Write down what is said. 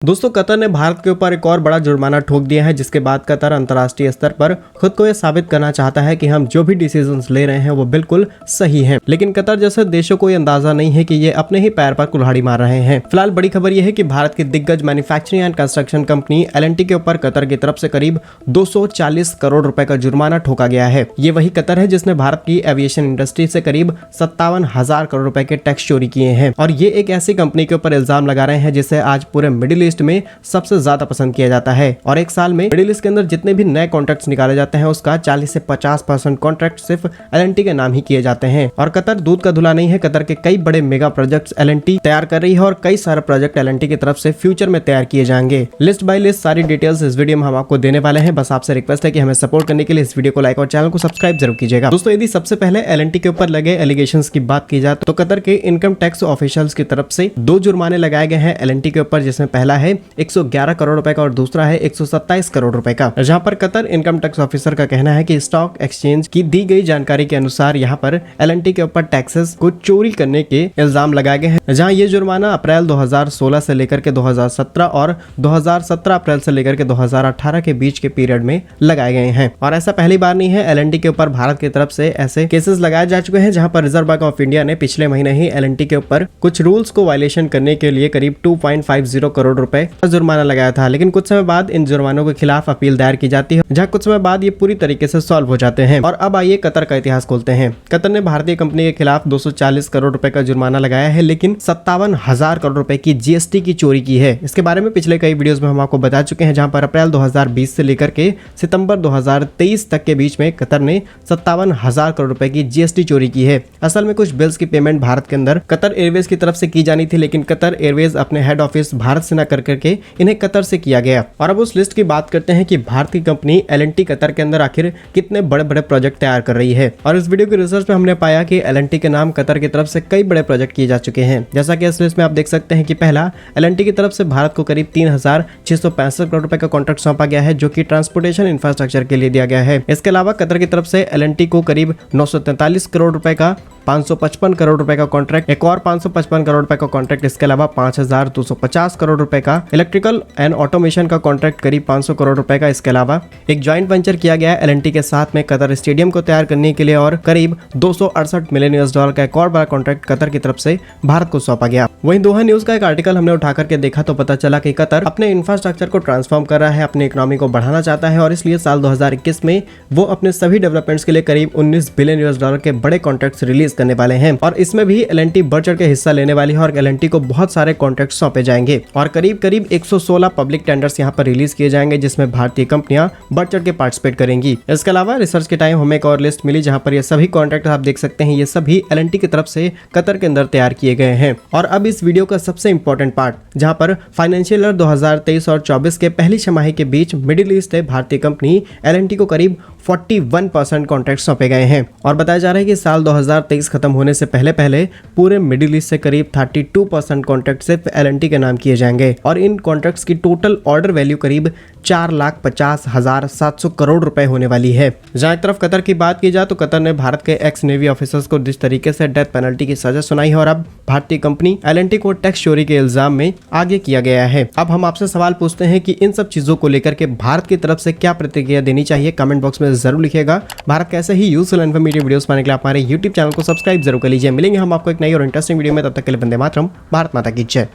दोस्तों कतर ने भारत के ऊपर एक और बड़ा जुर्माना ठोक दिया है, जिसके बाद कतर अंतर्राष्ट्रीय स्तर पर खुद को यह साबित करना चाहता है कि हम जो भी डिसीजंस ले रहे हैं वो बिल्कुल सही हैं। लेकिन कतर जैसे देशों को यह अंदाजा नहीं है कि ये अपने ही पैर पर कुल्हाड़ी मार रहे हैं। फिलहाल बड़ी खबर यह है कि भारत की दिग्गज manufacturing and construction company L&T के ऊपर कतर की तरफ से करीब 240 करोड़ रुपए का जुर्माना ठोका गया है। ये वही कतर है जिसने भारत की एविएशन इंडस्ट्री से करीब 57,000 करोड़ रुपए के टैक्स चोरी किए हैं। और ये एक ऐसी कंपनी के ऊपर इल्जाम लगा रहे हैं जिसे आज पूरे मिडिल ईस्ट में सबसे ज्यादा पसंद किया जाता है। और एक साल में मिडिल ईस्ट के अंदर जितने भी नए कॉन्ट्रैक्ट्स निकाले जाते हैं उसका 40 से 50% कॉन्ट्रैक्ट सिर्फ एल&टी के नाम ही किए जाते हैं। और कतर दूध का धुला नहीं है। कतर के कई बड़े मेगा प्रोजेक्ट्स एल&टी तैयार कर रही है और कई सारे प्रोजेक्ट एल&टी की तरफ से फ्यूचर में तैयार किए जाएंगे। लिस्ट बाय लिस्ट सारी डिटेल्स इस वीडियो में हम आपको देने वाले हैं। बस आपसे रिक्वेस्ट है कि हमें सपोर्ट करने के लिए इस वीडियो को लाइक और चैनल को सब्सक्राइब जरूर कीजिएगा। दोस्तों यदि सबसे पहले एल&टी के ऊपर लगे एलिगेशंस की बात की जाए तो कतर के इनकम टैक्स ऑफिशियल्स की तरफ से 2 जुर्माने लगाए गए हैं एल&टी के ऊपर, जिसमें पहला है 111 करोड़ रुपए का और दूसरा है 127 करोड़ रुपए का। जहां पर कतर इनकम टैक्स ऑफिसर का कहना है कि स्टॉक एक्सचेंज की दी गई जानकारी के अनुसार यहां पर एल&टी के ऊपर टैक्सेस को चोरी करने के इल्जाम लगाए गए हैं। जहां ये जुर्माना अप्रैल 2016 से लेकर के 2017 और 2017 अप्रैल से लेकर के 2018 के बीच के पीरियड में लगाए गए हैं। और ऐसा पहली बार नहीं है, एल&टी के ऊपर भारत की तरफ से ऐसे केसेस लगाए जा चुके हैं। जहां पर रिजर्व बैंक ऑफ इंडिया ने पिछले महीने ही एल&टी के ऊपर कुछ रूल्स को वायलेशन करने के लिए करीब 2.50 करोड़ रुपए का जुर्माना लगाया था। लेकिन कुछ समय बाद इन जुर्मानों के खिलाफ अपील दायर की जाती है, जहां कुछ समय बाद ये पूरी तरीके से सॉल्व हो जाते हैं। और अब आइए कतर का इतिहास खोलते हैं। कतर ने भारतीय कंपनी के खिलाफ 240 करोड़ रुपए का जुर्माना लगाया है, लेकिन 57,000 करोड़ रुपए की जीएसटी की चोरी की है। इसके बारे में पिछले कई वीडियोस में हम आपको बता चुके हैं, जहां पर अप्रैल 2020 से लेकर के सितंबर 2023 तक के बीच में कतर ने 57,000 करोड़ रुपए की जीएसटी चोरी की है। असल में कुछ बिल्स की पेमेंट भारत के अंदर कतर एयरवेज की तरफ से की जानी थी, लेकिन कतर एयरवेज अपने हेड ऑफिस भारत से न कर करके इन्हें कतर से किया गया। और अब उस लिस्ट की बात करते हैं कि भारत की कंपनी एल&टी कतर के अंदर आखिर कितने बड़े बड़े प्रोजेक्ट तैयार कर रही है। और इस वीडियो की रिसर्च में हमने पाया कि एल&टी के नाम कतर की तरफ से कई बड़े प्रोजेक्ट किए जा चुके हैं। जैसा कि इस लिस्ट में आप देख सकते हैं कि पहला एल&टी की तरफ से भारत को करीब 3,665 करोड़ रुपए का कॉन्ट्रैक्ट सौंपा गया है, जो कि ट्रांसपोर्टेशन इंफ्रास्ट्रक्चर के लिए दिया गया है। इसके अलावा कतर की तरफ से एल&टी को करीब 943 करोड़ रुपए का 555 करोड़ रुपए का कॉन्ट्रैक्ट, एक और 555 करोड़ रुपए का कॉन्ट्रैक्ट, इसके अलावा 5,250 करोड़ रुपए का इलेक्ट्रिकल एंड ऑटोमेशन का कॉन्ट्रैक्ट करीब 500 करोड़ रुपए का। इसके अलावा एक ज्वाइंट वेंचर किया गया है एल&टी के साथ में कतर स्टेडियम को तैयार करने के लिए, और करीब 268 मिलियन US डॉलर का एक और बड़ा कॉन्ट्रैक्ट कतर की तरफ से भारत को सौंपा गया। वहीं दोहा न्यूज का एक आर्टिकल हमने उठा करके देखा तो पता चला कि कतर अपने इंफ्रास्ट्रक्चर को ट्रांसफॉर्म कर रहा है, अपनी इकोनॉमी को बढ़ाना चाहता है, और इसलिए साल 2021 में वो अपने सभी डेवलपमेंट्स के लिए करीब 19 बिलियन US डॉलर के बड़े कॉन्ट्रैक्ट्स रिलीज करने वाले हैं। और इसमें भी एल&टी बढ़ चढ़ के हिस्सा लेने वाली है और एल&टी को बहुत सारे कॉन्ट्रैक्ट सौंपे जाएंगे और करीब 116 पब्लिक टेंडर्स यहाँ पर रिलीज किए जाएंगे, जिसमें भारतीय कंपनियां बढ़ चढ़ के पार्टिसिपेट करेंगी। इसके अलावा रिसर्च के टाइम हमें एक और लिस्ट मिली, जहां पर ये सभी कॉन्ट्रैक्ट आप देख सकते हैं, ये सभी एल&टी की तरफ से कतर के अंदर तैयार किए गए हैं। और अब इस वीडियो का सबसे इंपॉर्टेंट पार्ट, जहां पर फाइनेंशियल ईयर 2023 और 24 के पहली छमाही के बीच मिडिल ईस्ट से भारतीय कंपनी एल&टी को करीब 41% कॉन्ट्रैक्ट सौंपे गए हैं। और बताया जा रहा है कि साल 2023 खत्म होने से पहले पूरे मिडिल ईस्ट से करीब 32% कॉन्ट्रैक्ट सिर्फ एल&टी के नाम किए जाएंगे। और इन कॉन्ट्रैक्ट्स की टोटल ऑर्डर वैल्यू करीब 4,50,700 करोड़ रुपए होने वाली है। जहां एक तरफ कतर की बात की जाए तो कतर ने भारत के एक्स नेवी ऑफिसर्स को जिस तरीके से डेथ पेनल्टी की सजा सुनाई है, और अब भारतीय कंपनी एल&टी को टैक्स चोरी के इल्जाम में आगे किया गया है। अब हम आपसे सवाल पूछते हैं कि इन सब चीजों को लेकर के भारत की तरफ से क्या प्रतिक्रिया देनी चाहिए, कमेंट बॉक्स में जरूर लिखिएगा। भारत कैसे ही यूजफुल इन्फॉर्मेटिव वीडियोस पाने के लिए आप हमारे YouTube चैनल को सब्सक्राइब जरूर कर लीजिए। मिलेंगे हम आपको एक नई और इंटरेस्टिंग वीडियो में, तब तक के लिए वंदे मातरम, भारत माता की जय।